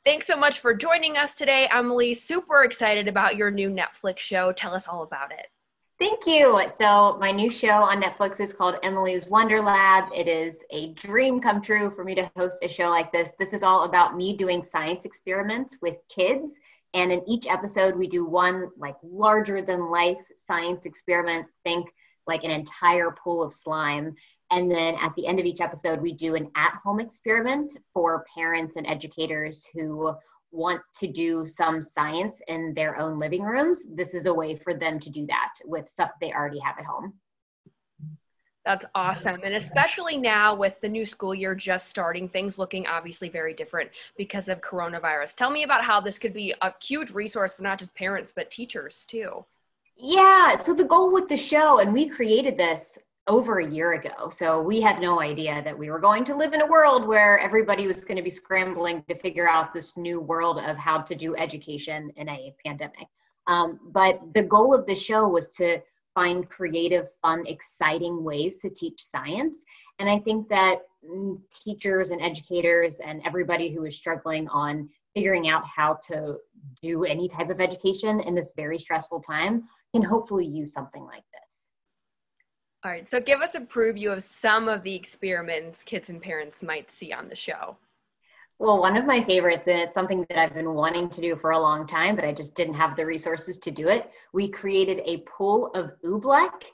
Thanks so much for joining us today, Emily. Super excited about your new Netflix show. Tell us all about it. Thank you. So my new show on Netflix is called Emily's Wonder Lab. It is a dream come true for me to host a show like this. This is all about me doing science experiments with kids. And in each episode, we do one like larger than life science experiment. Think like an entire pool of slime. And then at the end of each episode, we do an at-home experiment for parents and educators who want to do some science in their own living rooms. This is a way for them to do that with stuff they already have at home. That's awesome. And especially now with the new school year just starting, things looking obviously very different because of coronavirus. Tell me about how this could be a huge resource for not just parents, but teachers too. Yeah, so the goal with the show, and we created this over a year ago. So we had no idea that we were going to live in a world where everybody was going to be scrambling to figure out this new world of how to do education in a pandemic. But the goal of the show was to find creative, fun, exciting ways to teach science. And I think that teachers and educators and everybody who is struggling on figuring out how to do any type of education in this very stressful time can hopefully use something like this. All right, so give us a preview of some of the experiments kids and parents might see on the show. Well, one of my favorites, and it's something that I've been wanting to do for a long time, but I just didn't have the resources to do it. We created a pool of oobleck.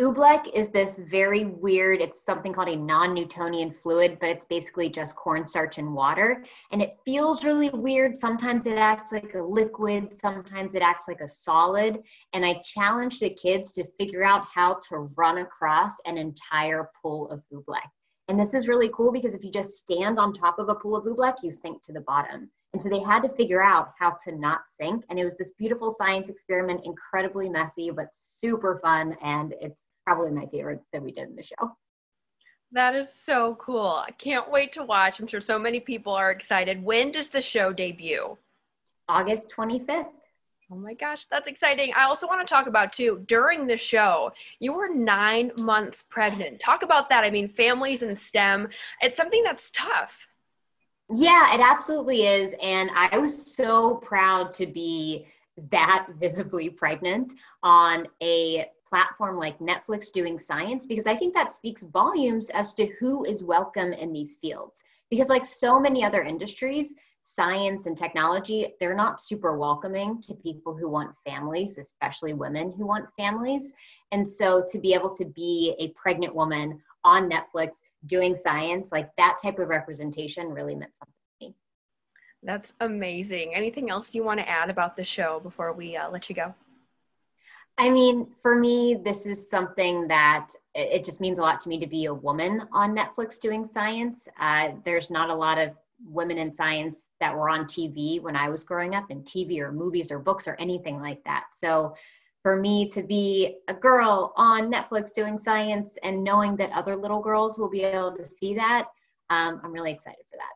Oobleck is this very weird, it's something called a non-Newtonian fluid, but it's basically just cornstarch and water. And it feels really weird. Sometimes it acts like a liquid, sometimes it acts like a solid. And I challenged the kids to figure out how to run across an entire pool of oobleck. And this is really cool because if you just stand on top of a pool of oobleck, you sink to the bottom. And so they had to figure out how to not sink. And it was this beautiful science experiment, incredibly messy, but super fun. And it's probably my favorite that we did in the show. That is so cool. I can't wait to watch. I'm sure so many people are excited. When does the show debut? August 25th. Oh my gosh, that's exciting. I also want to talk about too, during the show, you were 9 months pregnant. Talk about that. I mean, families in STEM, it's something that's tough. Yeah, it absolutely is. And I was so proud to be that visibly pregnant on a platform like Netflix doing science, because I think that speaks volumes as to who is welcome in these fields. Because like so many other industries, science and technology, they're not super welcoming to people who want families, especially women who want families. And so to be able to be a pregnant woman on Netflix doing science, like that type of representation really meant something to me. That's amazing. Anything else you want to add about the show before we let you go? I mean, for me, this is something that it just means a lot to me to be a woman on Netflix doing science. There's not a lot of women in science that were on TV when I was growing up, in TV or movies or books or anything like that. So for me to be a girl on Netflix doing science and knowing that other little girls will be able to see that, I'm really excited for that.